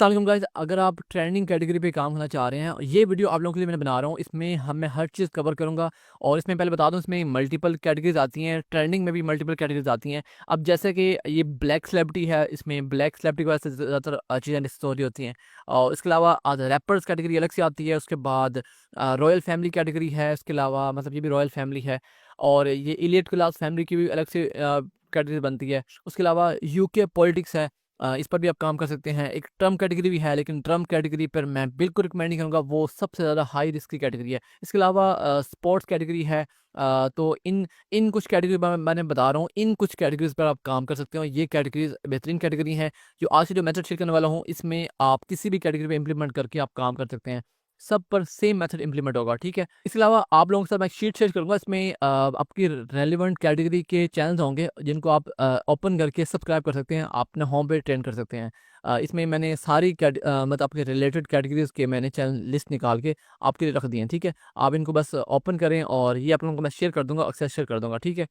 अस्सलाम वालेकुम गाइस, अगर आप ट्रेंडिंग कैटेगरी पे काम करना चाह रहे हैं, ये वीडियो आप लोगों के लिए मैंने बना रहा हूँ। इसमें मैं हर चीज़ कवर करूँगा और इसमें पहले बता दूँ, इसमें मल्टीपल कैटेगरीज आती हैं, ट्रेंडिंग में भी मल्टीपल कैटेगरीज आती हैं। अब जैसे कि ये ब्लैक सेलिब्रिटी है, इसमें ब्लैक सेलिब्रिटी की वजह से ज़्यादातर चीज़ें डिस्कस हो रही होती हैं। और इसके अलावा रैपर्स कैटेगरी अलग से आती है। उसके बाद रॉयल फैमिली कैटेगरी है। इसके अलावा मतलब ये भी रॉयल फैमिली है। और ये इलीट क्लास फैमिली की भी अलग से कैटेगरी बनती है। उसके अलावा यूके पॉलिटिक्स है, इस पर भी आप काम कर सकते हैं। एक ट्रम्प कैटेगरी भी है, लेकिन ट्रम्प कैटेगरी पर मैं बिल्कुल रिकमेंड नहीं करूँगा, वो सबसे ज़्यादा हाई रिस्क की कैटेगरी है। इसके अलावा स्पोर्ट्स कैटेगरी है। तो इन इन कुछ कैटेगरी मैंने बता रहा हूँ, इन कुछ कैटेगरीज पर आप काम कर सकते हो। ये कैटेगरीज बेहतरीन कैटेगरी हैं। जो आज से जो मेथड शेयर करने वाला हूँ, इसमें आप किसी भी कैटेगरी पे इम्प्लीमेंट करके आप काम कर सकते हैं। सब पर सेम मेथड इम्प्लीमेंट होगा, ठीक है। इसके अलावा आप लोगों के साथ मैं शीट शेयर करूँगा। इसमें आपकी रेलिवेंट कैटेगरी के चैनल्स होंगे, जिनको आप ओपन करके सब्सक्राइब कर सकते हैं, आप अपने होम पे ट्रेन कर सकते हैं। इसमें मैंने सारी मतलब आपके रिलेटेड कैटेगरीज के मैंने चैनल लिस्ट निकाल के आपके लिए रख दिए हैं, ठीक है। आप इनको बस ओपन करें और ये आप लोगों को मैं शेयर कर दूंगा, एक्सेस शेयर कर दूंगा, ठीक है।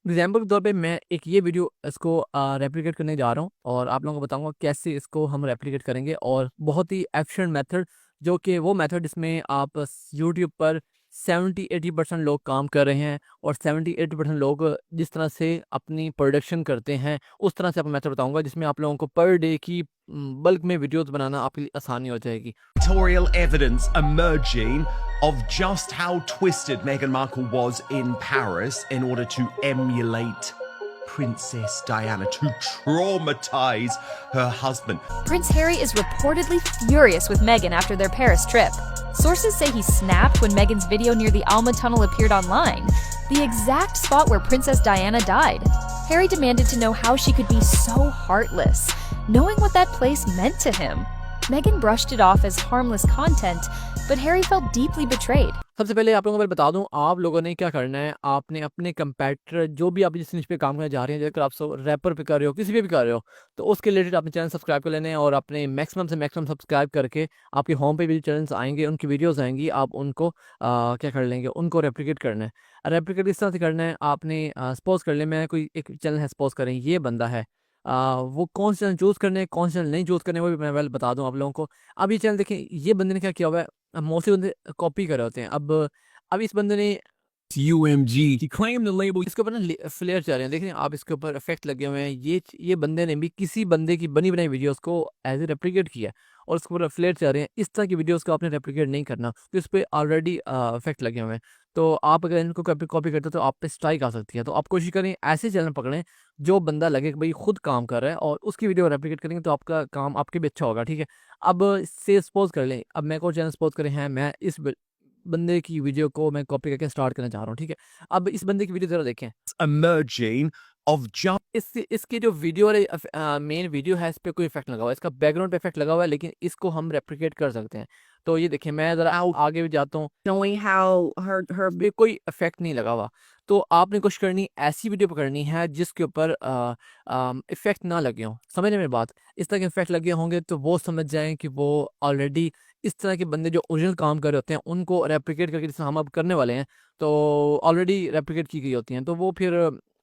एग्जाम्पल के तौर पे मैं एक ये वीडियो इसको रेप्लिकेट करने जा रहा हूँ और आप लोगों को बताऊंगा कैसे इसको हम रेप्लिकेट करेंगे। और बहुत ही एफिशिएंट मेथड, जो कि वो मेथड जिसमें आप यूट्यूब पर 70-80% लोग काम कर रहे हैं और 70-80% लोग जिस तरह से अपनी प्रोडक्शन करते हैं, उस तरह से आपको मेथड बताऊंगा, जिसमें आप लोगों को पर डे की बल्क में वीडियोस बनाना आपके लिए आसानी हो जाएगी। Pictorial evidence emerging of just how twisted Meghan Markle was in Paris in order to emulate Princess Diana, to traumatize her husband. Prince Harry is reportedly furious with Meghan after their Paris trip. Sources say he snapped when Meghan's video near the Alma Tunnel appeared online, the exact spot where Princess Diana died. Harry demanded to know how she could be so heartless, knowing what that place meant to him. Meghan brushed it off as harmless content, but Harry felt deeply betrayed. सबसे पहले आप लोगों को मैं बता दूं, आप लोगों ने क्या करना है, आपने अपने कंपैटर जो भी आप जिस निश पे काम करने जा रहे हैं, जैसे आप रैपर पे कर रहे हो, किसी पे भी कर रहे हो, तो उसके रिलेटेड आपने चैनल सब्सक्राइब कर लेने हैं। और अपने मैक्सिमम से मैक्सिमम सब्सक्राइब करके आपके होम पे भी चैनल्स आएंगे, उनकी वीडियोज़ आएंगी, आप उनको क्या कर लेंगे, उनको रेप्लिकेट करना है। रेप्लिकेट इस तरह से करना है, आपने सपोज कर ले, मैं कोई एक चैनल है, सपोज करें ये बंदा है, वो कौन से चैनल चूज़ करने हैं, कौन से चैनल नहीं चूज़ करने, वो भी मैं वेल बता दूं आप लोगों को। अब ये चैनल देखें, ये बंदे ने क्या किया हुआ है, मोस्टली बंदे कॉपी कर रहे होते हैं। अब इस बंदे ने UMG. He claimed the label. इसके ऊपर ना फ्लेयर चल रहे हैं, देख रहे हैं आप, इसके ऊपर इफेक्ट लगे हुए हैं। ये बंदे ने भी किसी बंदे की बनी बनाई वीडियोस को एज ए रेप्लिकेट किया है और उसके ऊपर फ्लेयर चल रहे हैं। इस तरह की वीडियोस को आपने रेप्लिकेट नहीं करना, तो इस पर ऑलरेडी इफेक्ट लगे हुए हैं। तो आप अगर इनको कॉपी करते हो तो आप पे स्ट्राइक आ सकती है। तो आप कोशिश करें ऐसे चैनल पकड़ें जो बंदा लगे कि भाई खुद काम कर रहा है, और उसकी वीडियो रेप्लिकेट करेंगे तो आपका काम आपके भी अच्छा होगा, ठीक है। अब से सपोज कर लें, अब मैं को चैनल सपोज करें हैं, मैं इस बंदे की वीडियो को मैं कॉपी करके स्टार्ट करना चाह रहा हूँ, ठीक है। अब इस बंदे की वीडियो ज़रा देखें। Emerging of just इसकी जो वीडियो मेन वीडियो है, इस पे कोई इफेक्ट लगा हुआ है, इसका बैकग्राउंड पे इफेक्ट लगा हुआ है, लेकिन इसको हम रेप्लिकेट कर सकते हैं। तो ये देखिए, मैं ज़रा आगे भी जाता हूँ, showing how her पे कोई इफेक्ट नहीं लगा हुआ। तो आपने कोशिश करनी ऐसी वीडियो पकड़नी है जिसके ऊपर इफेक्ट ना लगे हों। समझ रहे मेरी बात? इस तरह के इफेक्ट लगे होंगे तो वो समझ जाएं कि वो ऑलरेडी इस तरह के बंदे जो ओरिजिनल काम कर रहे होते हैं, उनको रेप्लिकेट करके, जैसे हम अब करने वाले हैं, तो ऑलरेडी रेप्लिकेट की गई होती हैं। तो वो फिर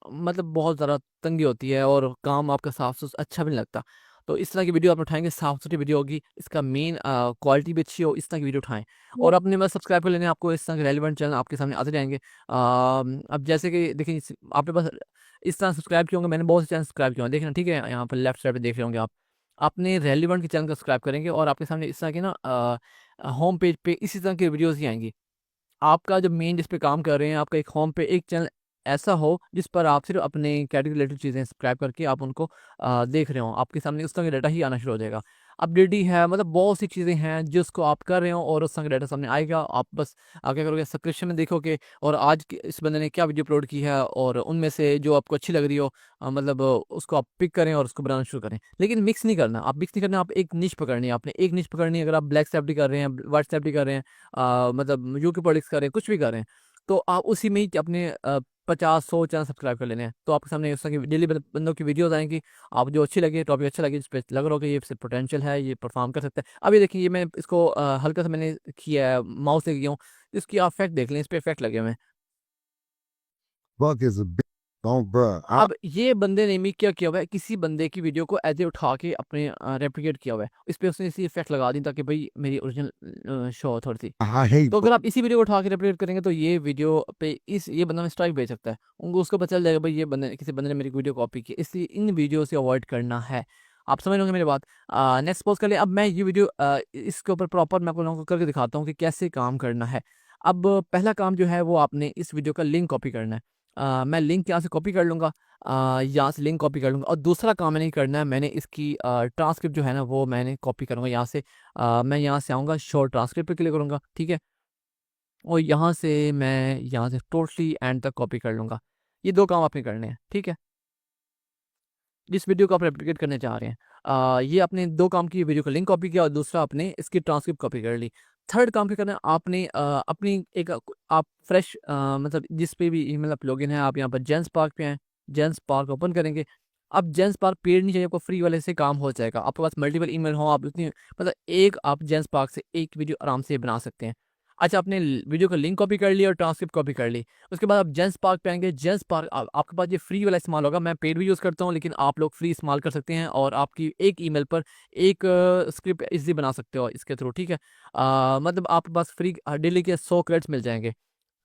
मतलब बहुत ज़्यादा तंगी होती है और काम आपका साफ सुथरा अच्छा भी नहीं लगता। तो इस तरह की वीडियो आप उठाएंगे, साफ सुथरी वीडियो होगी, इसका मेन क्वालिटी भी अच्छी हो, इस तरह की वीडियो उठाएं। और अपने बस सब्सक्राइब कर लेने, आपको इस तरह के रेलिवेंट चैनल आपके सामने आते जाएंगे। अब जैसे कि देखिए, आपने बस इस तरह सब्सक्राइब किए होंगे, मैंने बहुत से चैनल सब्सक्राइब किए होंगे, देखना, ठीक है। यहाँ पर लेफ्ट साइड पे देख रहे होंगे आप, अपने रेलिवेंट के चैनल को सब्सक्राइब करेंगे और आपके सामने इस तरह के ना होम पेज पे इसी तरह की वीडियोज़ ही आएंगी। आपका जो मेन जिस पे काम कर रहे हैं, आपका एक होम पे एक चैनल ऐसा हो जिस पर आप सिर्फ अपने कैटेगरी रिलेटेड चीज़ें सब्सक्राइब करके आप उनको देख रहे हो, आपके सामने उस तरह का डाटा ही आना शुरू हो जाएगा। अपडेट ही है, मतलब बहुत सी चीज़ें हैं जिसको आप कर रहे हो और उस तरह का डाटा सामने आएगा। आप बस क्या करोगे, सब्सक्रिप्शन में देखोगे और आज इस बंदे ने क्या वीडियो अपलोड की है, और उनमें से जो आपको अच्छी लग रही हो, मतलब उसको आप पिक करें और उसको बनाना शुरू करें। लेकिन मिक्स नहीं करना, आप मिक्स नहीं करना, आप एक निश पकड़नी है, आपने एक निश पकड़नी है। अगर आप ब्लैक सेफ्टी कर रहे हैं, वाइट सेफ्टी कर रहे हैं, मतलब यूके पॉलिटिक्स कर रहे हैं, कुछ भी कर रहे हैं, तो आप उसी में ही अपने 50-100 चैनल सब्सक्राइब कर लेने हैं। तो आपके सामने उस तरह की डेली बंदों की वीडियोज़ आएँगी, आप जो अच्छी लगे, टॉपिक अच्छा लगे, जिस पे लग रहा हो कि ये इससे पोटेंशियल है, ये परफॉर्म कर सकता है। अब ये देखिए, ये मैं इसको हल्का सा मैंने किया है, माउस से किया हूँ, इसकी आप इफेक्ट देख लें, इस पे इफेक्ट लगे हुए हैं। Buck is a Don't, bruh. अब ये बंदे ने भी क्या किया हुआ है, किसी बंदे की वीडियो को ऐसे उठा के अपने रेप्लिकेट किया हुआ है, इस पे उसने इसी इफेक्ट लगा दी ताकि भाई मेरी ओरिजिनल शो हो थोड़ी सी। I hate. तो अगर आप इसी वीडियो को उठा के रेप्लिकेट करेंगे तो ये वीडियो पे ये बंदा में स्ट्राइक भेज सकता है, उनको उसको पता चल जाएगा भाई ये बंदे किसी बंदे ने मेरी वीडियो कॉपी की, इसलिए इन वीडियो से अवॉइड करना है। आप समझ लोगे मेरी बात। नेक्स्ट सपोज कर ले, अब मैं ये वीडियो इसके ऊपर प्रॉपर मैं आप लोगों को करके दिखाता हूँ कि कैसे काम करना है। अब पहला काम जो है वो आपने इस वीडियो का लिंक कॉपी करना है। मैं लिंक यहाँ से कॉपी कर लूँगा, यहाँ से लिंक कॉपी कर लूँगा, और दूसरा काम मैंने करना है, मैंने इसकी ट्रांसक्रिप्ट जो है ना वो मैंने कॉपी करूँगा यहाँ से। मैं यहाँ से आऊँगा, शो ट्रांसक्रिप्ट पे क्लिक करूँगा, ठीक है, और यहाँ से मैं यहाँ से टोटली एंड तक कॉपी कर लूँगा। ये 2 काम आपने करने हैं, ठीक है? जिस वीडियो को आप रेप्लिकेट करने चाह रहे हैं। ये आपने 2 काम किए, वीडियो का लिंक कॉपी किया और दूसरा आपने इसकी ट्रांसक्रिप्ट कॉपी कर ली। थर्ड काम क्या करना है, आपने अपनी एक आप फ्रेश मतलब जिस पे भी ईमेल आप लॉगिन है, आप यहाँ पर जेंसपार्क पे हैं, जेंसपार्क ओपन करेंगे। अब जेंसपार्क पेड नहीं चाहिए आपको, फ्री वाले से काम हो जाएगा। आपके पास मल्टीपल ईमेल हो, आप उतनी मतलब एक आप जेंसपार्क से एक वीडियो आराम से बना सकते हैं। अच्छा, आपने वीडियो का लिंक कॉपी कर लिया और ट्रांसक्रिप्ट कॉपी कर ली। उसके बाद आप जेंसपार्क पे आएँगे, जेंसपार्क आपके पास ये फ्री वाला इस्तेमाल होगा, मैं पेड भी यूज़ करता हूँ, लेकिन आप लोग फ्री इस्तेमाल कर सकते हैं और आपकी एक ईमेल पर एक स्क्रिप्ट ईज़िली बना सकते हो इसके थ्रू, ठीक है? मतलब आपके पास फ्री डेली के 100 क्रेडिट्स मिल जाएँगे।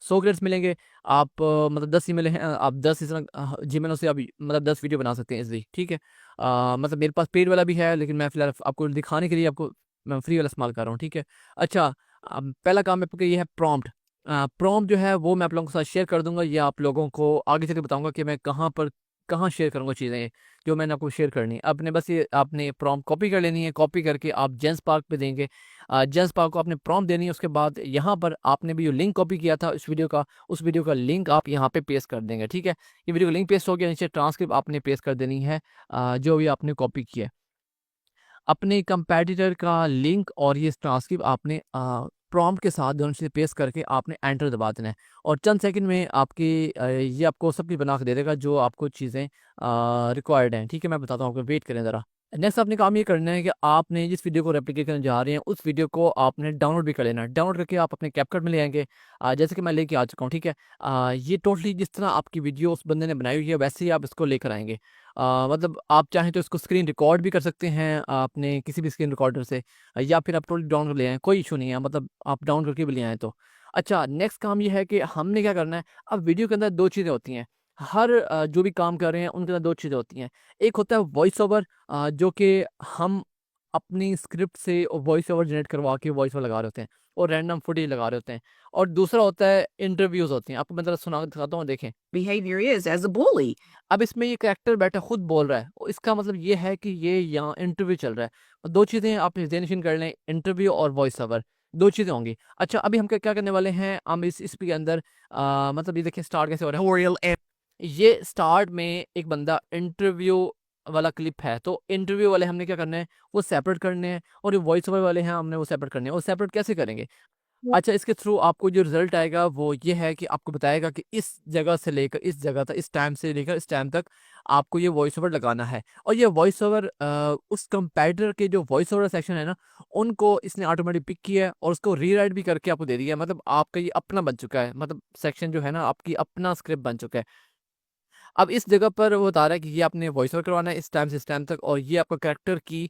100 क्रेडिट्स मिलेंगे, आप मतलब 10 ईमेल हैं, आप 10 इस तरह जीमेलों से आप मतलब 10 वीडियो बना सकते हैं ईज़िली, ठीक है? मतलब मेरे पास पेड वाला भी है, लेकिन मैं फ़िलहाल आपको दिखाने के लिए आपको मैं फ्री वाला इस्तेमाल कर रहा हूँ, ठीक है? अच्छा, अब पहला काम आपका ये है प्रॉम्प्ट। प्रॉम्प्ट जो है वो मैं आप लोगों के साथ शेयर कर दूँगा, या आप लोगों को आगे चल के बताऊँगा कि मैं कहाँ पर कहाँ शेयर करूँगा चीज़ें, जो मैंने आपको शेयर करनी है। आपने बस ये आपने प्रॉम्प्ट कॉपी कर लेनी है, कॉपी करके आप जेंसपार्क पे देंगे। जेंसपार्क को आपने प्रॉम्प्ट देनी है, उसके बाद यहाँ पर आपने भी जो लिंक कॉपी किया था इस वीडियो का, उस वीडियो का लिंक आप यहाँ पे पेस्ट कर देंगे, ठीक है? ये वीडियो का लिंक पेस्ट हो गया, नीचे ट्रांसक्रिप्ट आपने पेस्ट कर देनी है, जो भी आपने कॉपी किया है। अपने कंपैटिटर का लिंक और ये ट्रांसक्रिप्ट आपने प्रॉम्प्ट के साथ दोनों चीज़ें पेस्ट करके आपने एंटर दबा देना है, और चंद सेकंड में आपकी ये आपको सब कुछ बना के दे देगा जो आपको चीज़ें रिक्वायर्ड हैं, ठीक है? मैं बताता हूँ आपको, वेट करें ज़रा। नेक्स्ट आपने काम ये करना है कि आपने जिस वीडियो को रेप्लिकेट करने जा रहे हैं उस वीडियो को आपने डाउनलोड भी कर लेना है। डाउनलोड करके आप अपने कैपकट में ले आएँगे, जैसे कि मैं लेके आ चुका हूँ, ठीक है? ये टोटली जिस तरह आपकी वीडियो उस बंदे ने बनाई हुई है वैसे ही आप इसको लेकर आएँगे। मतलब आप चाहें तो इसको स्क्रीन रिकॉर्ड भी कर सकते हैं आपने किसी भी स्क्रीन रिकॉर्डर से, या फिर आप टोटली डाउनलोड ले आएँ, कोई इश्यू नहीं है, मतलब आप डाउन करके भी ले आएँ तो। अच्छा, नेक्स्ट काम ये है कि हमने क्या करना है, अब वीडियो के अंदर 2 चीज़ें होती हैं। हर जो भी काम कर रहे हैं उनके अंदर 2 चीज़ें होती हैं। एक होता है वॉइस ओवर, जो कि हम अपनी स्क्रिप्ट से वॉइस ओवर जनरेट करवा के वॉइस ओवर लगा रहे होते हैं और रैंडम फुटेज लगा रहे होते हैं। और दूसरा होता है इंटरव्यूज़ होती हैं। आपको मैं ज़रा सुना के दिखाता हूँ, देखें। behavior is as a bully. अब इसमें ये कैरेक्टर बैठा खुद बोल रहा है, और इसका मतलब ये है कि ये यहाँ इंटरव्यू चल रहा है। और 2 चीज़ें आप ज़हन-नशीन कर लें, इंटरव्यू और वॉइस ओवर, 2 चीज़ें होंगी। अच्छा, अभी हम क्या क्या करने वाले हैं, हम इस के अंदर मतलब ये देखिए स्टार्ट कैसे हो रहा है। Tutorial and ये स्टार्ट में एक बंदा इंटरव्यू वाला क्लिप है, तो इंटरव्यू वाले हमने क्या करना है, वो सेपरेट करने हैं, और जो वॉइस ओवर वाले हैं हमने वो सेपरेट करने हैं। वो सेपरेट कैसे करेंगे? अच्छा, इसके थ्रू आपको जो रिज़ल्ट आएगा वो ये है कि आपको बताएगा कि इस जगह से लेकर इस जगह तक, इस टाइम से लेकर इस टाइम तक आपको ये वॉइस ओवर लगाना है। और ये वॉइस ओवर उस कंपैरेटर के जो वॉइस ओवर सेक्शन है ना, उनको इसने ऑटोमेटिक पिक किया है और उसको रीराइट भी करके आपको दे दिया है। मतलब आपका ये अपना बन चुका है, मतलब सेक्शन जो है ना आपकी अपना स्क्रिप्ट बन चुका है। अब इस जगह पर वो बता रहा है कि ये आपने वॉइस ओवर करवाना है इस टाइम से इस टाइम तक, और ये आपका कैरेक्टर की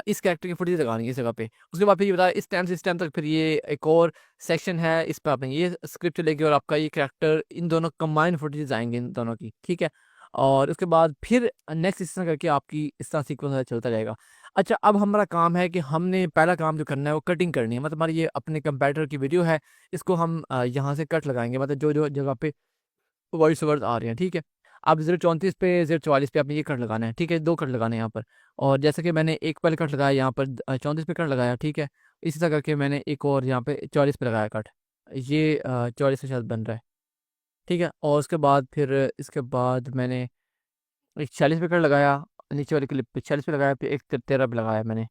इस कैरेक्टर की फुटेज लगानी है इस जगह पे। उसके बाद फिर ये बताया इस टाइम से इस टाइम तक, फिर ये एक और सेक्शन है, इस पे आपने ये स्क्रिप्ट चलेगी और आपका ये कैरेक्टर, इन दोनों कंबाइंड फुटेजेस आएँगे इन दोनों की, ठीक है? और उसके बाद फिर नेक्स्ट इस तरह करके आपकी इस तरह सीक्वेंस चलता जाएगा। अच्छा, अब हमारा काम है कि हमने पहला काम जो करना है वो कटिंग करनी है। मतलब हमारी ये अपने कंपैरेटर की वीडियो है, इसको हम यहाँ से कट लगाएँगे, मतलब जो-जो जगह पे वॉइस ओवर्स आ रहे हैं, ठीक है? आप 034 पे 044 पे आपने ये कट लगाना है, ठीक है? 2 कट लगाने हैं यहाँ पर, और जैसे कि मैंने एक पहले कट लगाया यहाँ पर 34 पे कट लगाया, ठीक है? इसी तरह करके मैंने एक और यहाँ पे 44 पे लगाया कट। ये 44 पे शायद बन रहा है, ठीक है? और उसके बाद फिर इसके बाद मैंने एक 40 पे कट लगाया, नीचे वाली क्लिप पे 40 पे लगाया, फिर एक 13 पे लगाया मैंने।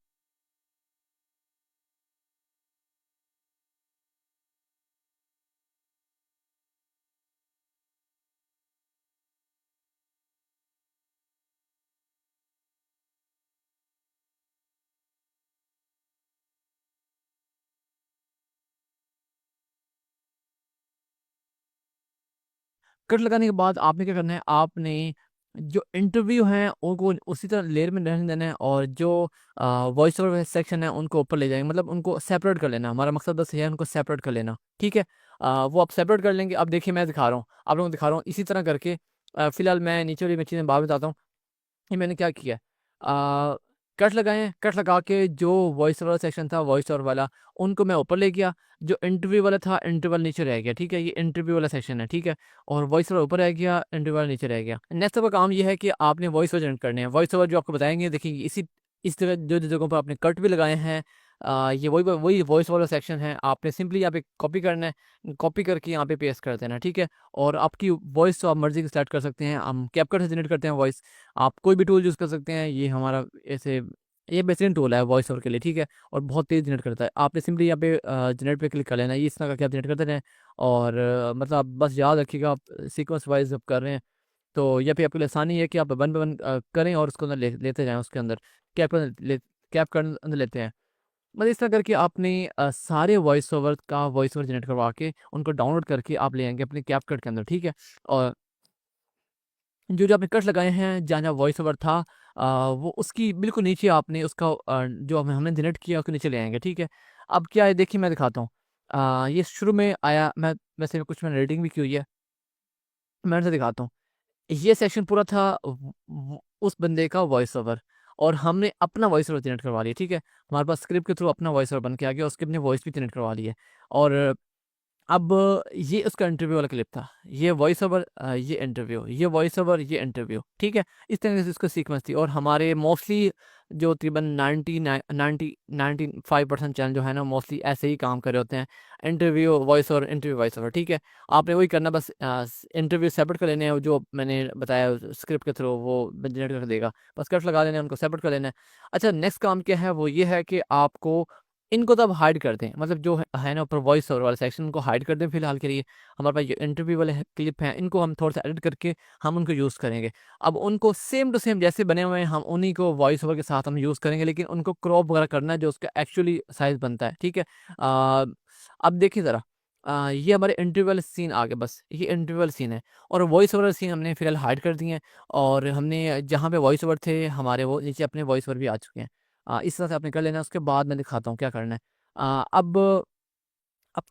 कट लगाने के बाद आपने क्या करना है, आपने जो इंटरव्यू हैं उनको उसी तरह लेयर में रहने देना है, और जो वॉइस ओवर सेक्शन है उनको ऊपर ले जाएंगे, मतलब उनको सेपरेट कर लेना। हमारा मकसद बस ये है उनको सेपरेट कर लेना, ठीक है। वो आप सेपरेट कर लेंगे। अब देखिए मैं दिखा रहा हूँ, आप लोगों को दिखा रहा हूँ इसी तरह करके। फिलहाल मैं नीचे वाली चीज़ें बाद में बताता हूँ। ये मैंने क्या किया है, कट लगाए हैं, कट लगा के जो वॉइस ओवर सेक्शन था वॉइस ओवर वाला, उनको मैं ऊपर ले गया। जो इंटरव्यू वाला था इंटरव्यू वाला नीचे रह गया, ठीक है। ये इंटरव्यू वाला सेक्शन है, ठीक है। और वॉइस ओवर ऊपर रह गया, इंटरव्यू वाला नीचे रह गया। नेक्स्ट आपका काम ये है कि आपने वॉइस ओवर जनरेट करने हैं। वॉइस ओवर जो आपको बताएंगे, देखिए इस जगह जो जो जगहों पर आपने कट भी लगाए हैं, ये वही वही वॉइस ओवर सेक्शन है। आपने सिंपली यहाँ पे कॉपी करना है, कॉपी करके यहाँ पे पेस्ट कर देना, ठीक है। और आपकी वॉइस तो आप मर्जी की सेलेक्ट कर सकते हैं। हम कैपकट से जनरेट करते हैं वॉइस, आप कोई भी टूल यूज़ कर सकते हैं। ये हमारा ऐसे ये बेहतरीन टूल है वॉइस ओवर के लिए, ठीक है। और बहुत तेज़ जनरेट करता है। आपने सिंपली यहाँ पे जनरेट पे क्लिक कर लेना है, ये इस तरह करके आप जनरेट करते रहें। और मतलब आप बस याद रखिएगा, आप सीक्वेंस वाइज जब कर रहे हैं तो यहाँ पे आपके लिए आसानी है कि आप वन बाय वन करें और उसको अंदर लेते जाएँ उसके अंदर। कैप कर अंदर लेते हैं। मतलब इस तरह करके आपने सारे वॉइस ओवर जनरेट करवा के उनको डाउनलोड करके आप ले आएँगे अपने कैपकट के अंदर, ठीक है। और जो आपने कट्स लगाए हैं, जहाँ-जहाँ वॉइस ओवर था, वो उसकी बिल्कुल नीचे आपने उसका जो हमने जनरेट किया उसके नीचे ले आएँगे, ठीक है। अब क्या है देखिए मैं दिखाता हूँ। ये शुरू में आया, मैं वैसे कुछ मैंने एडिटिंग भी की हुई है, मैं आपको दिखाता हूँ। ये सेक्शन पूरा था उस बंदे का वॉइस ओवर, और हमने अपना वॉइस ओवर जनरेट करवा लिया, ठीक है। हमारे पास स्क्रिप्ट के थ्रू अपना वॉइस ओवर बन के आ गया, उसकी अपनी वॉइस भी जनरेट करवा ली है। और अब ये उसका इंटरव्यू वाला क्लिप था। ये वॉइस ओवर, ये इंटरव्यू, ये वॉइस ओवर, ये इंटरव्यू, ठीक है? इस तरह से इसका सीक्वेंस थी। और हमारे मोस्टली जो तकरीबन 95% चैनल जो है ना, मोस्टली ऐसे ही काम कर रहे होते हैं। इंटरव्यू वॉइस ओवर, ठीक है? आपने वही करना, बस इंटरव्यू सेपरेट कर लेने हैं, जो मैंने बताया स्क्रिप्ट के थ्रू वो जनरेट कर देगा। बस कट लगा लेना है, उनको सेपरेट कर लेना है। अच्छा, नेक्स्ट काम क्या है, वो ये है कि आपको इनको तो आप हाइड कर दें, मतलब जो है ना ऊपर वॉइस ओवर वाला सेक्शन, उनको हाइड कर दें फिलहाल के लिए। हमारे पास ये इंटरव्यू वाले क्लिप हैं, इनको हम थोड़ा सा एडिट करके हम उनको यूज़ करेंगे। अब उनको सेम टू सेम जैसे बने हुए हैं, हम उन्हीं को वॉइस ओवर के साथ हम यूज़ करेंगे, लेकिन उनको क्रॉप वगैरह करना है जो उसका एक्चुअली साइज़ बनता है, ठीक है। अब देखिए ज़रा, ये हमारे इंटरव्यू वाले सीन आ गए, बस ये इंटरव्यू वाले सीन है। और वॉइस ओवर सीन हमने फिलहाल हाइड कर दिए हैं, और हमने जहाँ पे वॉइस ओवर थे हमारे, वो नीचे अपने वॉइस ओवर भी आ चुके हैं। इस तरह से आपने कर लेना है। उसके बाद मैं दिखाता हूँ क्या करना है। अब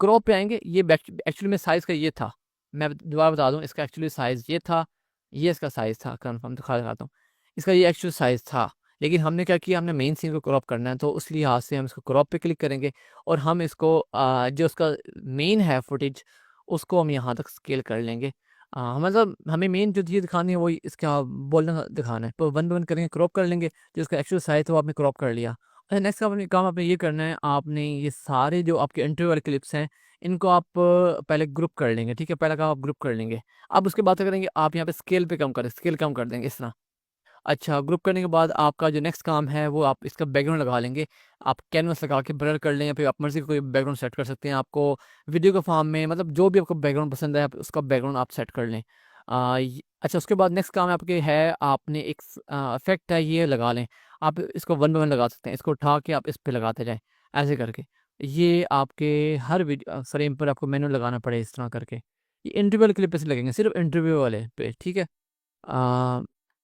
क्रॉप पे आएँगे। ये एक्चुअली में साइज़ का ये था। मैं दोबारा बता दूँ, इसका एक्चुअली साइज़ ये था, ये इसका साइज़ था, कन्फर्म दिखाता हूँ। इसका ये एक्चुअल साइज़ था, लेकिन हमने क्या किया, हमने मेन सीन को क्रॉप करना है, तो उस लिहाज से हम इसको क्रॉप पे क्लिक करेंगे, और हम इसको जो उसका मेन है फुटेज, उसको हम यहाँ तक स्केल कर लेंगे। मतलब हमें मेन जो चीज़ दिखानी है वही इसका बोलना दिखाना है, तो वन बाय वन करेंगे, क्रॉप कर लेंगे। जो इसका एक्चुअल साइज़ है वो आपने क्रॉप कर लिया। नेक्स्ट काम आपने ये करना है, आपने ये सारे जो आपके इंटरव्यू वाले क्लिप्स हैं, इनको आप पहले ग्रुप कर लेंगे, ठीक है? पहला काम आप ग्रुप कर लेंगे। अब उसके बाद क्या करेंगे, आप यहाँ पे स्केल कम कर देंगे इस तरह। अच्छा, ग्रुप करने के बाद आपका जो नेक्स्ट काम है, वो आप इसका बैकग्राउंड लगा लेंगे। आप कैनवास लगा के ब्लर कर लें, या फिर आप मर्ज़ी का कोई बैकग्राउंड सेट कर सकते हैं। आपको वीडियो के फॉर्म में, मतलब जो भी आपको बैकग्राउंड पसंद है, आप उसका बैकग्राउंड आप सेट कर लें। अच्छा, उसके बाद नेक्स्ट काम आपके है, आपने एक इफ़ेक्ट है ये लगा लें। आप इसको वन बाय वन लगा सकते हैं। इसको उठा के आप इस पे लगाते जाएँ, ऐसे करके। ये आपके हर फ्रेम पर आपको मैनुअल लगाना पड़े इस तरह करके। ये इंटरव्यू वाले क्लिप पे से लगेंगे, सिर्फ़ इंटरव्यू वाले पे, ठीक है? अ,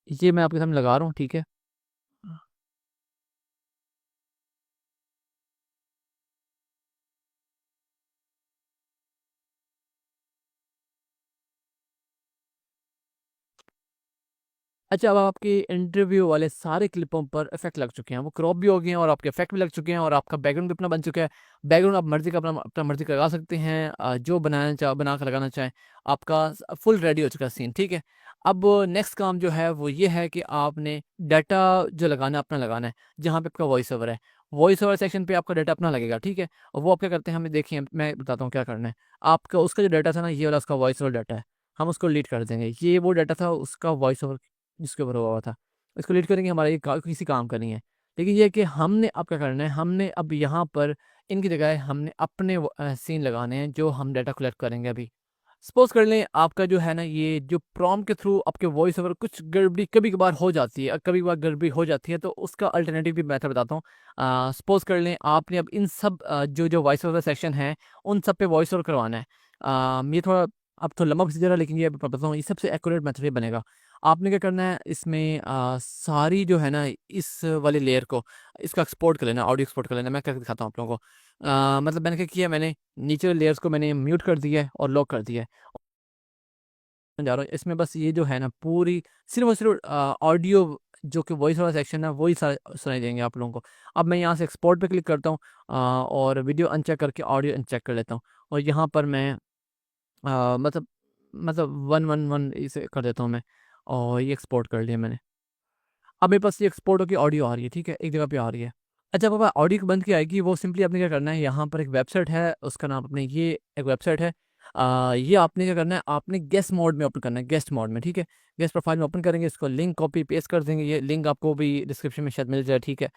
ये मैं आपके सामने लगा रहा हूँ, ठीक है? अच्छा, अब आपके इंटरव्यू वाले सारे क्लिपों पर इफ़ेक्ट लग चुके हैं, वो क्रॉप भी हो गए हैं, और आपके इफ़ेक्ट भी लग चुके हैं, और आपका बैकग्राउंड भी अपना बन चुका है। बैकग्राउंड आप मर्ज़ी का अपना मर्ज़ी का लगा सकते हैं, जो बना कर लगाना चाहें। आपका फुल रेडी हो चुका है सीन, ठीक है? अब नेक्स्ट काम जो है वो ये है कि आपने डाटा जो लगाना है, अपना लगाना है, जहाँ पे आपका वॉइस ओवर है। वॉइस ओवर सेक्शन पे आपका डाटा अपना लगेगा, ठीक है? और वो आप क्या करते हैं, हमें देखिए मैं बताता हूँ क्या करना है। आपका उसका जो डाटा था ना, ये वाला उसका वॉइस ओवर डाटा है, हम उसको डिलीट कर देंगे। ये वो डाटा था उसका वॉइस ओवर जिसके ऊपर हुआ था। इसको डिलीट करेंगे, हमारा ये किसी काम का नहीं है। लेकिन ये है कि हमने अब क्या करना है, हमने अब यहाँ पर इनकी जगह हमने अपने सीन लगाने हैं, जो हम डाटा कलेक्ट करेंगे अभी। सपोज़ कर लें आपका जो है ना, ये जो प्रॉम्प्ट के थ्रू आपके वॉइस ओवर कुछ गड़बड़ी कभी-कभार हो जाती है, कभी-कभार गड़बड़ी हो जाती है, तो उसका अल्टरनेटिव भी मेथड बताता हूँ। सपोज़ कर लें आपने अब इन सब जो वॉइस ओवर सेक्शन हैं, उन सब पे वॉइस ओवर करवाना है। ये थोड़ा अब तो लंबा प्रोसीजर है, लेकिन ये बताता हूँ, ये सबसे एक्यूरेट मेथड ये बनेगा। आपने क्या करना है, इसमें सारी जो है ना इस वाली लेयर को, इसको एक्सपोर्ट कर लेना, ऑडियो एक्सपोर्ट कर लेना। मैं करके दिखाता हूँ आप लोगों को। मतलब मैंने क्या किया, मैंने नीचे वाली लेयर्स को मैंने म्यूट कर दिया है और लॉक कर दिया है। मैं जा रहा हूँ इसमें, बस ये जो है ना पूरी सिर्फ और सिर्फ ऑडियो जो कि वॉइस वाला सेक्शन है वही सारा सुनाई देंगे आप लोगों को। अब मैं यहाँ से एक्सपोर्ट पे क्लिक करता हूँ और वीडियो अनचेक करके ऑडियो अनचेक कर लेता हूँ। और यहाँ पर मैं मतलब 111 इसे कर देता हूँ मैं, और ये एक्सपोर्ट कर लिया मैंने। अब मेरे पास ये एक्सपोर्ट होकर ऑडियो आ रही है, ठीक है, एक जगह पे आ रही है। अच्छा पापा, ऑडियो बंद की आएगी, वो सिंपली आपने क्या करना है, यहाँ पर एक वेबसाइट है, उसका नाम अपने ये एक वेबसाइट है। ये आपने क्या करना है, आपने गेस्ट मोड में ओपन करना है, गेस्ट मोड में, ठीक है। गेस्ट प्रोफाइल में ओपन करेंगे, इसको लिंक कॉपी पेस्ट कर देंगे। ये लिंक आपको भी डिस्क्रिप्शन में शायद मिल जाए, ठीक है।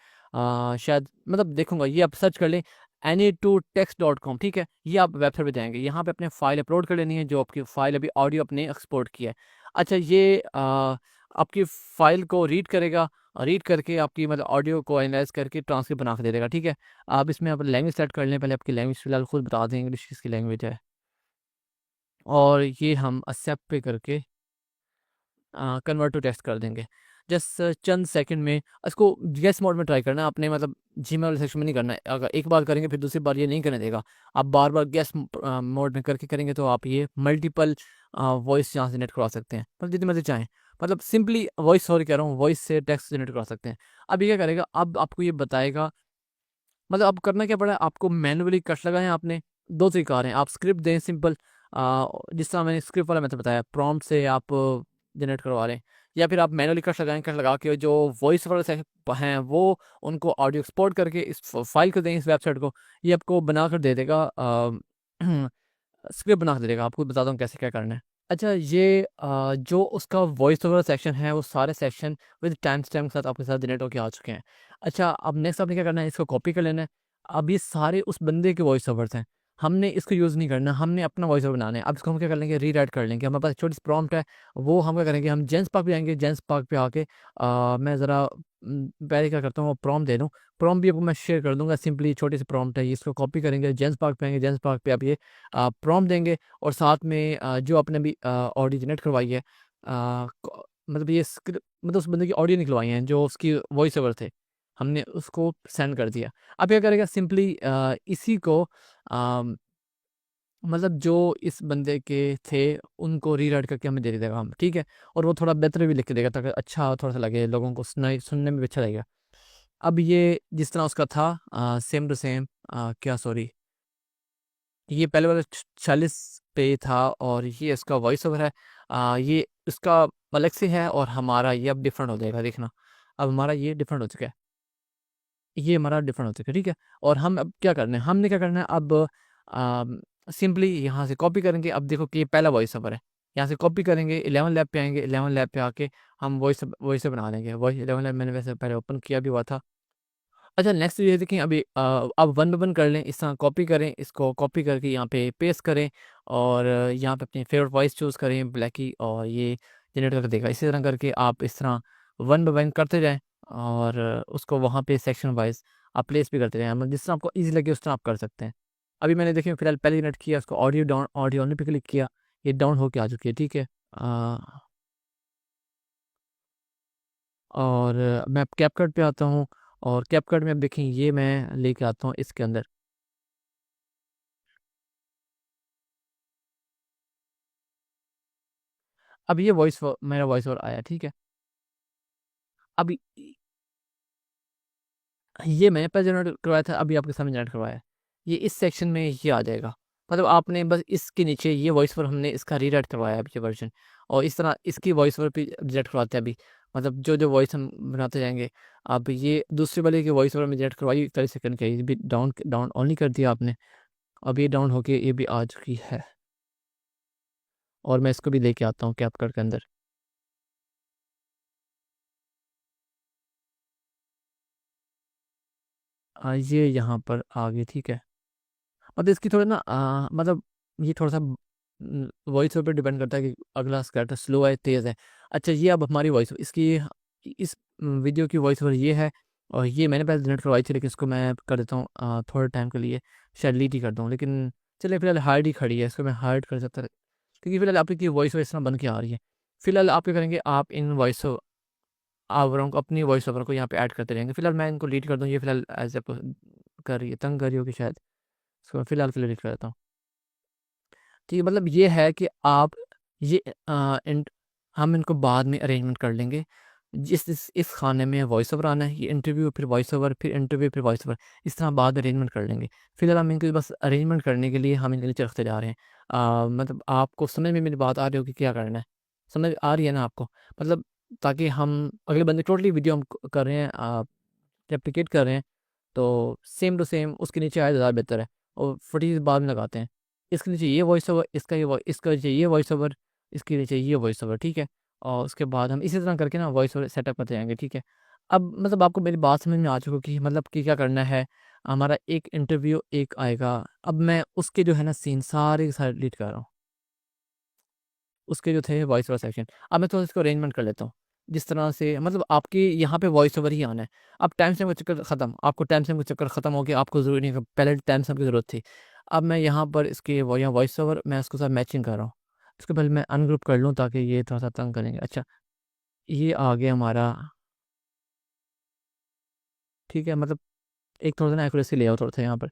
शायद मतलब देखूंगा, ये आप सर्च कर लें any2text.com, ठीक है। ये आप वेबसाइट पे जाएंगे, यहाँ पे अपने फाइल अपलोड कर लेनी है, जो आपकी फाइल अभी ऑडियो अपने एक्सपोर्ट की है। अच्छा, ये आपकी फाइल को रीड करेगा, रीड करके आपकी मतलब ऑडियो को एनालाइज करके ट्रांसक्रिप्ट बना के दे देगा, ठीक है। आप इसमें आप लैंग्वेज सेलेक्ट कर लें, पहले आपकी लैंग्वेज फिलहाल खुद बता दें, इंग्लिश किसकी लैंग्वेज है। और ये हम एक्सेप्ट पे करके कन्वर्ट टू टेक्स्ट कर देंगे। जस्ट चंद सेकंड में इसको गेस मोड में ट्राई करना है आपने, मतलब जीमेल वाले सेक्शन में नहीं करना है। अगर एक बार करेंगे फिर दूसरी बार ये नहीं करने देगा। आप बार बार गेस मोड में करके करेंगे तो आप ये मल्टीपल वॉइस यहाँ से जनरेट करवा सकते हैं, मतलब जितनी मर्जी चाहें। मतलब सिंपली वॉइस, सॉरी कह रहा हूँ, वॉइस से टेक्स्ट जनरेट करवा सकते हैं। अब ये क्या करेगा, अब आपको ये बताएगा, मतलब अब करना क्या पड़ा है आपको, मैनुअली कट लगाए हैं आपने। दो तरीका आ रहे हैं, आप स्क्रिप्ट दें सिंपल, जिस तरह मैंने स्क्रिप्ट वाला मेथड बताया, प्रॉम्प्ट से आप जनरेट करवा रहे हैं, या फिर आप मैनुअली कट लगाएं, कट लगा के जो वॉइस वाले से हैं वो उनको ऑडियो एक्सपोर्ट करके इस फाइल को दें, इस वेबसाइट को, ये आपको बना कर दे देगा, स्क्रिप्ट बना के दे देगा। आपको बताता हूँ कैसे क्या करना है। अच्छा, ये जो उसका वॉइस ओवर सेक्शन है, वो सारे सेक्शन विद टाइम स्टैम्प के साथ आपके साथ जनरेट होकर आ चुके हैं। अच्छा, अब नेक्स्ट आपने क्या करना है, इसको कॉपी कर लेना है। अब ये सारे उस बंदे के वॉइस ओवर्स हैं, हमने इसको यूज़ नहीं करना, हमने अपना वॉइस ओवर बनाना है। अब इसको हम क्या कर लेंगे, रीराइट कर लेंगे। हमारे पास छोटी सी प्रॉम्प्ट है, वो हम क्या करेंगे, हम जेंस पार्क पे आएंगे। जेंस पार्क पे आके मैं ज़रा पहले क्या करता हूँ, प्रॉम्प्ट दे दूँ। प्रॉम्प्ट भी आपको मैं शेयर कर दूंगा, सिंपली छोटी सी प्रॉम्प्ट है, इसको कॉपी करेंगे, जेंस पार्क पे आएंगे। जेंस पार्क पे आप ये प्रॉम्प्ट देंगे, और साथ में जो आपने भी ऑडियो जनरेट करवाई है, मतलब ये मतलब उस बंदे की ऑडियो निकलवाई हैं जो उसकी वॉइस ओवर थे, हमने उसको सेंड कर दिया। अब क्या करेगा, सिंपली इसी को मतलब जो इस बंदे के थे उनको रीराइट करके हमें दे देगा हम, ठीक है। और वो थोड़ा बेहतर भी लिख के देगा, ताकि अच्छा थोड़ा सा लगे लोगों को, सुनने में भी अच्छा लगेगा। अब ये जिस तरह उसका था सेम टू सेम, क्या सॉरी, ये पहले वाला 40 पे था, और ये इसका वॉइस ओवर है। ये इसका अलग से है, और हमारा ये अब डिफरेंट हो जाएगा, देखना। अब हमारा ये डिफरेंट हो चुका है, ये हमारा डिफरेंट हो चुका है, ठीक है। और हम अब क्या करना है, हमने क्या करना है, अब सिंपली यहाँ से कॉपी करेंगे। अब देखो कि ये पहला वॉइस ओवर है, यहाँ से कॉपी करेंगे, 11 लैब पे आएंगे। 11 लैब पे आके हम वॉइस वॉइस बना देंगे। वॉइस 11 लैब मैंने वैसे पहले ओपन किया भी हुआ था। अच्छा, नेक्स्ट ये देखें, अभी अब वन बाय वन कर लें। इस तरह कॉपी करें, इसको कॉपी करके यहाँ पे पेस्ट करें, और यहाँ पे अपनी फेवरेट वॉइस चूज़ करें, ब्लैकी, और ये जनरेट करके देगा। इसी तरह करके आप इस तरह वन बाय वन करते जाएं, और उसको वहाँ पे सेक्शन वाइज आप प्लेस भी करते जाएं, मतलब जिस तरह आपको ईजी लगे उस तरह आप कर सकते हैं। अभी मैंने देखिए फिलहाल पहले जनरेट किया, उसको ऑडियो डाउन, ऑडियो ऑनली पे क्लिक किया, ये डाउन होके आ चुकी है, ठीक है। और मैं कैपकट पे आता हूँ, और कैपकट में अब देखें ये मैं लेके आता हूँ इसके अंदर। अब ये मेरा वॉइस ओवर आया, ठीक है। अब ये मैंने पहले जनरेट करवाया था, अभी आपके सामने जनरेट करवाया है। ये इस सेक्शन में ये आ जाएगा, मतलब आपने बस इसके नीचे ये वॉइस ओवर हमने इसका रीराइट करवाया है, अभी ये वर्जन। और इस तरह इसकी वॉइस ओवर भी जनरेट करवाते हैं अभी, मतलब जो जो वॉइस हम बनाते जाएंगे। अब ये दूसरे वाले की वॉइस ओवर में जनरेट करवाई 41 सेकंड का, ये भी डाउन डाउन ऑनली कर दिया आपने। अब ये डाउन होके ये भी आ चुकी है, और मैं इसको भी लेके आता हूँ कैपकट के अंदर। ये यहाँ पर आ गई, ठीक है। मतलब इसकी थोड़ा ना मतलब ये थोड़ा सा वॉइस ओवर पे डिपेंड करता है कि अगला स्कैटर स्लो है तेज़ है। अच्छा, ये अब हमारी वॉइस इसकी इस वीडियो की वॉइस ओवर ये है, और ये मैंने पहले जनरेट करवाई थी, लेकिन इसको मैं कर देता हूँ थोड़े टाइम के लिए, शायद लीड ही कर दूँ, लेकिन चलिए फिलहाल हार्ड ही खड़ी है, इसको मैं हार्ड कर सकता क्योंकि फ़िलहाल आपकी वॉइस ओवर इस तरह बन के आ रही है। फ़िलहाल आप क्या करेंगे, आप इन वॉइस आवरों को, अपनी वॉइस ओवर को यहाँ पे ऐड करते रहेंगे। फ़िलहाल मैं इनको डिलीट कर दूँ, ये फ़िलहाल ऐसे आपको कर रही है, तंग कर रही होगी शायद। इसको फ़िलहाल के लिए डिलीट कर देता हूँ। ठीक है, मतलब ये है कि आप ये इंट हम इनको बाद में अरेंजमेंट कर लेंगे। जिस इस खाने में वॉइस ओवर आना है, ये इंटरव्यू, फिर वॉइस ओवर, फिर इंटरव्यू, फिर वॉइस ओवर, इस तरह बाद अरेंजमेंट कर लेंगे। फ़िलहाल हम इनके बस अरेंजमेंट करने के लिए हम इनके नीचे रखते जा रहे हैं। मतलब आपको समझ में मेरी बात आ रही होगी क्या करना है? समझ आ रही है ना आपको? मतलब ताकि हम अगले बंदे टोटली वीडियो हम कर रहे हैं, रेप्लिकेट कर रहे हैं, तो सेम टू सेम उसके नीचे आए ज़्यादा बेहतर है, और फुटेज बाद में लगाते हैं। इसके नीचे ये वॉइस ओवर, इसका नीचे ये वॉइस ओवर, इसके नीचे ये वॉइस ओवर, ठीक है? और उसके बाद हम इसी तरह करके ना वॉइस ओवर सेटअप करते जाएँगे, ठीक है? अब मतलब आपको मेरी बात समझ में आ चुकी होगी, मतलब कि क्या करना है। हमारा एक इंटरव्यू एक आएगा, अब मैं उसके जो है ना सीन सारे के सारे डिलीट कर रहा हूँ। उसके जो थे वॉइस ओवर सेक्शन, अब मैं थोड़ा इसको अरेंजमेंट कर लेता हूँ। जिस तरह से मतलब आपके यहाँ पे वॉइस ओवर ही आना है। अब टाइम स्टैम्प का चक्कर ख़त्म, आपको टाइम स्टैम्प का चक्कर ख़त्म हो गया, आपको ज़रूरी नहीं है, पहले टाइम स्टैम्प की ज़रूरत थी। अब मैं यहाँ पर इसके वो यहाँ वॉइस ओवर मैं उसके साथ मैचिंग कर रहा हूँ। इसको पहले मैं अनग्रुप कर लूँ ताकि ये थोड़ा-सा तंग करेंगे। अच्छा, ये आ गया हमारा, ठीक है? मतलब एक थोड़ा-सा ना एक्यूरेसी ले आओ थोड़ा-सा यहाँ पर।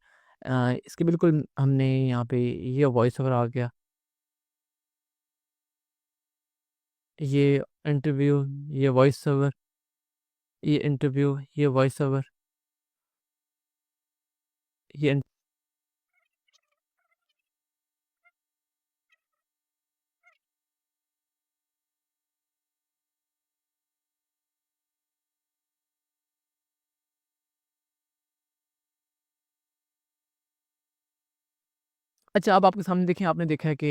इसके बिल्कुल हमने यहाँ पे ये वॉइस ओवर आ गया, ये इंटरव्यू, ये वॉइस ओवर, ये इंटरव्यू, ये वॉइस ओवर, ये अच्छा, अब आपके सामने देखिए, आपने देखा है कि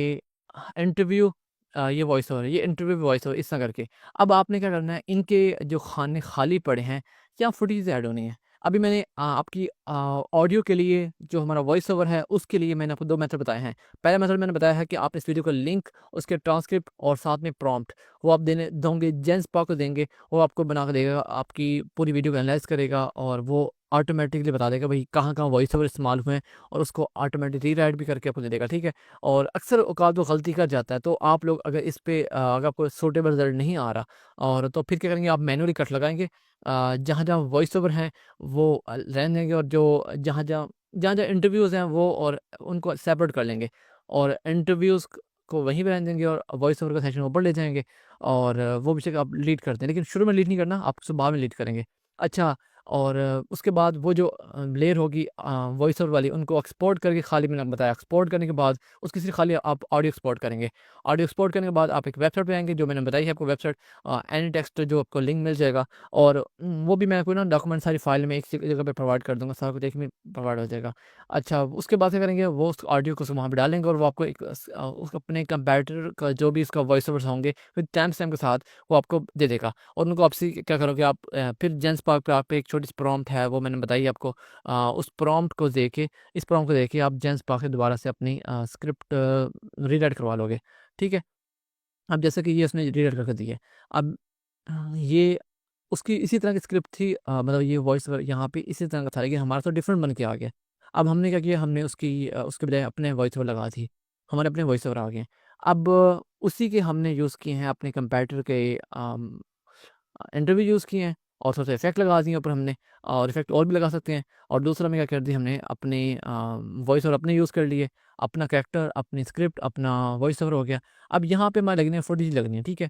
इंटरव्यू, ये वॉइस ओवर है, ये इंटरव्यू वॉइस ओवर, इस तरह करके। अब आपने क्या करना है, इनके जो खाने खाली पड़े हैं, या फुटेज ऐड होनी है। अभी मैंने आपकी ऑडियो के लिए जो हमारा वॉइस ओवर है, उसके लिए मैंने आपको 2 मेथड बताए हैं। पहला मेथड मैंने बताया है कि आप इस वीडियो का लिंक, उसके ट्रांसक्रिप्ट और साथ में प्रॉम्प्ट वो आप देने दोगे, जेन्स पा को देंगे, वो आपको बना के देगा, आपकी पूरी वीडियो को एनालाइज़ करेगा, और वो ऑटोमेटिकली बता देगा भई कहाँ-कहाँ वॉइस ओवर इस्तेमाल हुए हैं, और उसको ऑटोमेटिक रीराइट भी करके आपको दे देगा, ठीक है? और अक्सर औक़ात वो गलती कर जाता है, तो आप लोग अगर इस पे अगर आपको सूटेबल रिज़ल्ट नहीं आ रहा, और तो फिर क्या करेंगे, आप मैनुअली कट लगाएँगे। जहाँ-जहाँ वॉइस ओवर हैं वो रहने देंगे, और जो जहाँ-जहाँ इंटरव्यूज़ हैं वो, और उनको सेपरेट कर लेंगे, और इंटरव्यूज़ को वहीं पे रहने देंगे, और वॉइस ओवर का सेक्शन ऊपर ले जाएँगे, और वो बेशक आप लीड करते हैं, लेकिन शुरू में लीड नहीं करना, आप उसको बाद में लीड करेंगे। अच्छा, और उसके बाद वो जो लेयर होगी वॉइस ओवर वाली, उनको एक्सपोर्ट करके, खाली मैंने आपको बताया, एक्सपोर्ट करने के बाद उसकी सिर्फ खाली आप ऑडियो एक्सपोर्ट करेंगे। ऑडियो एक्सपोर्ट करने के बाद आप एक वेबसाइट पे आएँगे, जो मैंने बताई है आपको वेबसाइट, एनीटेक्स्ट, जो आपको लिंक मिल जाएगा, और वो भी मैं आपको ना डॉक्यूमेंट सारी फाइल में एक जगह पे प्रोवाइड कर दूँगा, सारा कुछ एक में प्रोवाइड हो जाएगा। अच्छा, उसके बाद क्या करेंगे, वो उस ऑडियो को वहाँ पे डालेंगे, और वो आपको उस अपने कंपैरेटर का जो भी इसका वॉइस ओवर्स होंगे, फिर टाइम स्टैम्प के साथ वो आपको दे देगा, और उनको आपसे क्या करोगे आप, फिर जेंसपाक पे आप एक छोटी सी प्रॉम्प्ट है, वो मैंने बताई आपको, उस प्रॉम्प्ट को देके, इस प्रॉम्प्ट को देके आप जेंसपाक से दोबारा से अपनी स्क्रिप्ट रीराइट करवा लोगे, ठीक है? अब जैसे कि ये उसने रीराइट करके दी है, अब ये उसकी इसी तरह की स्क्रिप्ट थी, मतलब ये वॉइस ओवर यहाँ पे इसी तरह का था, लेकिन हमारा तो डिफरेंट बन के आ गया। अब हमने क्या किया, हमने उसके बजाय अपने वॉइस ओवर लगा दी, हमारे अपने वॉइस ओवर आ गए हैं। अब उसी के हमने यूज़ किए हैं अपने कंपैरेटर के, इंटरव्यू यूज़ किए हैं, और थोड़ा-सा इफ़ेक्ट लगा दिए ऊपर हमने, और इफ़ेक्ट और भी लगा सकते हैं, और दूसरा में क्या कर दिया हमने, अपने वॉइस ओवर अपने यूज़ कर लिए, अपना कैरेक्टर, अपनी स्क्रिप्ट, अपना वॉइस ओवर हो गया। अब यहाँ पे हमारे लगनी है फुटेज लगनी है, ठीक है?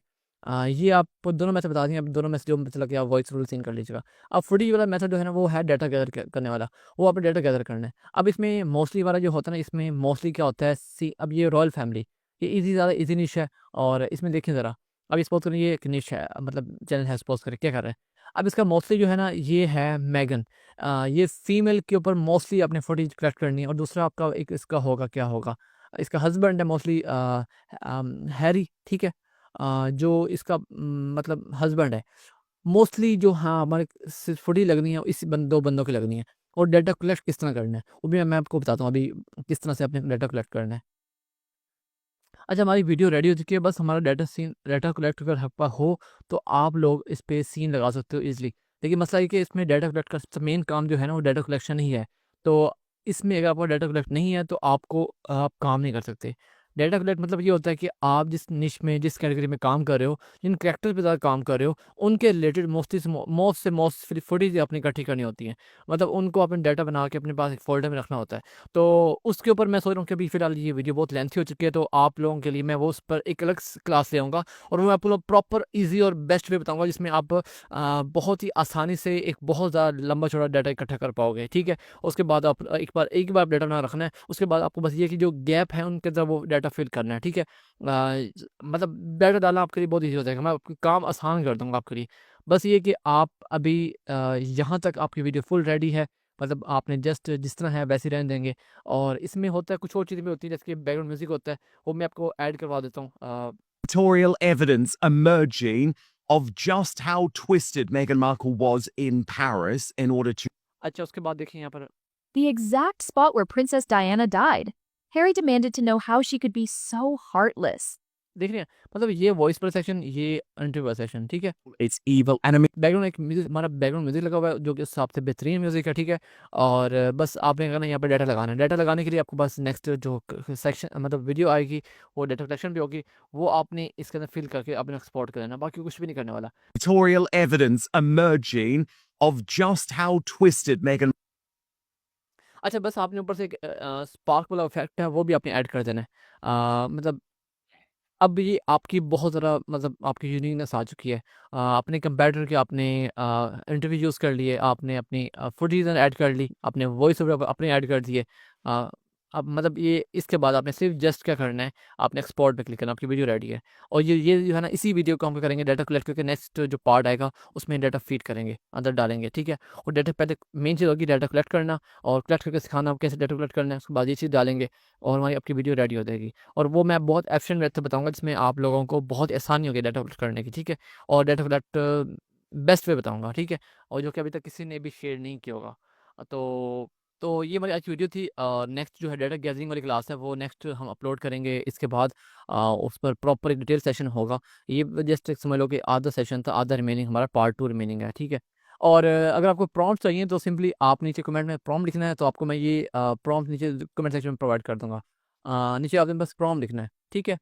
ये आपको दोनों मेथड बता दिए, अब दोनों में से जो पता लग गया आप वॉइस ओवर सीन कर लीजिएगा। अब फुटेज वाला मेथड जो है ना, वो है डाटा गैदर करने वाला, वो आपने डाटा गैदर करना है। अब इसमें मोस्टली वाला जो होता है ना, इसमें मोस्टली क्या होता है, अब ये रॉयल फैमिली, ये ज़्यादा ईज़ी निश है, और इसमें देखें ज़रा, अब सपोज़ करें ये एक निश है, मतलब चैनल है, सपोज़ करें क्या कर रहा है। अब इसका मोस्टली जो है ना, ये है मेगन, ये फीमेल के ऊपर मोस्टली अपने फुटेज कलेक्ट करनी है, और दूसरा आपका एक इसका होगा, क्या होगा, इसका हस्बैंड है मोस्टली, हैरी, ठीक है? जो इसका मतलब हस्बैंड है, मोस्टली जो, हाँ, हमारे सिर्फ फुटेज लगनी है, इस 2 बंदों की लगनी है, और डाटा कलेक्ट किस तरह करना है, वो भी मैं आपको बताता हूँ अभी, किस तरह से आपने डाटा कलेक्ट करना है। अच्छा, हमारी वीडियो रेडी हो चुकी है, बस हमारा डाटा कलेक्ट अगर आपका हो, तो आप लोग इस पे सीन लगा सकते हो ईज़िली। लेकिन मसला ये है कि इसमें डाटा कलेक्ट का सबसे मेन काम जो है ना, वो डाटा कलेक्शन ही है। तो इसमें अगर आपका डाटा कलेक्ट नहीं है, तो आप काम नहीं कर सकते। डाटा कलेक्ट मतलब ये होता है कि आप जिस निश में, जिस कैटेगरी में काम कर रहे हो, जिन कैरेक्टर पे ज़्यादा काम कर रहे हो, उनके रिलेटेड मोस्ट फुटेज अपनी इकट्ठी करनी होती है। मतलब उनको अपने डाटा बना के अपने पास एक फ़ोल्डर में रखना होता है। तो उसके ऊपर मैं सोच रहा हूँ कि अभी फ़िलहाल ये वीडियो बहुत लेंथी हो चुकी है, तो आप लोगों के लिए मैं वो उस पर एक अलग क्लास ले आऊँगा और मैं आपको प्रॉपर ईज़ी और बेस्ट वे बताऊँगा, जिसमें आप बहुत ही आसानी से एक बहुत ज़्यादा लंबा चौड़ा डाटा इकट्ठा कर पाओगे, ठीक है? उसके बाद आप एक बार डाटा बना रखना है, उसके बाद आपको बस ये कि जो गैप है उनके अंदर वो डाटा फिल करना है, ठीक है? मतलब डाटा डालना आपके लिए बहुत ईज़ी हो जाएगा, मैं आपका काम आसान कर दूँगा आपके लिए। बस ये कि आप अभी यहाँ तक आपकी वीडियो फुल रेडी है, मतलब आपने जस्ट जिस तरह है वैसे ही रहने देंगे। और इसमें होता है कुछ और चीज़ें भी होती हैं, जैसे कि बैकग्राउंड म्यूज़िक होता है, वो मैं आपको ऐड करवा देता हूँ। Pictorial evidence emerging of just how twisted Meghan Markle was in Paris in order to अच्छा, उसके बाद देखिए यहाँ पर The exact spot where Princess Diana died. Harry demanded to know how she could be so heartless. देख रहे हैं, मतलब ये वॉइस पर सेक्शन, ये इंटरव्यू सेक्शन, ठीक है? its evil enemy. बैकग्राउंड एक म्यूज़िक, हमारा बैकग्राउंड म्यूज़िक लगा हुआ है, जो कि हिसाब से बेहतरीन म्यूज़िक है, ठीक है? और बस आपने करना है यहाँ पे डाटा लगाना है। डाटा लगाने के लिए आपको बस नेक्स्ट जो सेक्शन मतलब वीडियो आएगी, वो डाटा कलेक्शन भी होगी, वो आपने इसके अंदर फिल करके आपने एक्सपोर्ट कर लेना, बाकी कुछ भी नहीं करने वाला। Pictorial evidence emerging of just how twisted Meghan अच्छा, बस आपने ऊपर से एक स्पार्क वाला इफ़ेक्ट है, वो भी आपने ऐड कर देना है। मतलब अब ये आपकी बहुत ज़्यादा मतलब आपकी यूनिकनेस आ चुकी है। अपने कंपैरेटर के आपने इंटरव्यू यूज़ कर लिए, आपने अपनी फुटेज ऐड कर ली, आपने वॉइस ओवर अपने ऐड कर दिए। अ, अब मतलब ये इसके बाद आपने सिर्फ जस्ट क्या करना है, आपने एक्सपोर्ट पे क्लिक करना, आपकी वीडियो रेडी है। और ये जो है ना, इसी वीडियो को हम क्या करेंगे, डाटा कलेक्ट करके नेक्स्ट जो पार्ट आएगा उसमें डाटा फीड करेंगे, अंदर डालेंगे, ठीक है? और डाटा पहले मेन चीज़ होगी डाटा कलेक्ट करना, और कलेक्ट करके सिखाना आप कैसे डाटा कलेक्ट करना है, उसके बाद ये चीज़ डालेंगे और हमारी आपकी वीडियो रेडी हो जाएगी। और वो मैं बहुत एफिशिएंट मेथड बताऊँगा, जिसमें आप लोगों को बहुत आसानी होगी डाटा कलेक्ट करने की, ठीक है? और डाटा कलेक्ट बेस्ट वे बताऊँगा, ठीक है? और जो कि अभी तक किसी ने भी शेयर नहीं किया होगा। तो ये हमारी आज की वीडियो थी। नेक्स्ट जो है डाटा गैदरिंग वाली क्लास है, वो नेक्स्ट हम अपलोड करेंगे। इसके बाद उस पर प्रॉपर एक डिटेल सेशन होगा। ये जस्ट एक समझ लो कि आधा सेशन था, आधा रिमेनिंग हमारा पार्ट 2 रिमेनिंग है, ठीक है? और अगर आपको प्रॉम्प्ट चाहिए तो सिंपली आप नीचे कमेंट में प्रॉम्प्ट लिखना है, तो आपको मैं ये प्रॉम्प्ट नीचे कमेंट सेक्शन में प्रोवाइड कर दूँगा। नीचे आपने बस प्रॉम्प्ट लिखना है, ठीक है?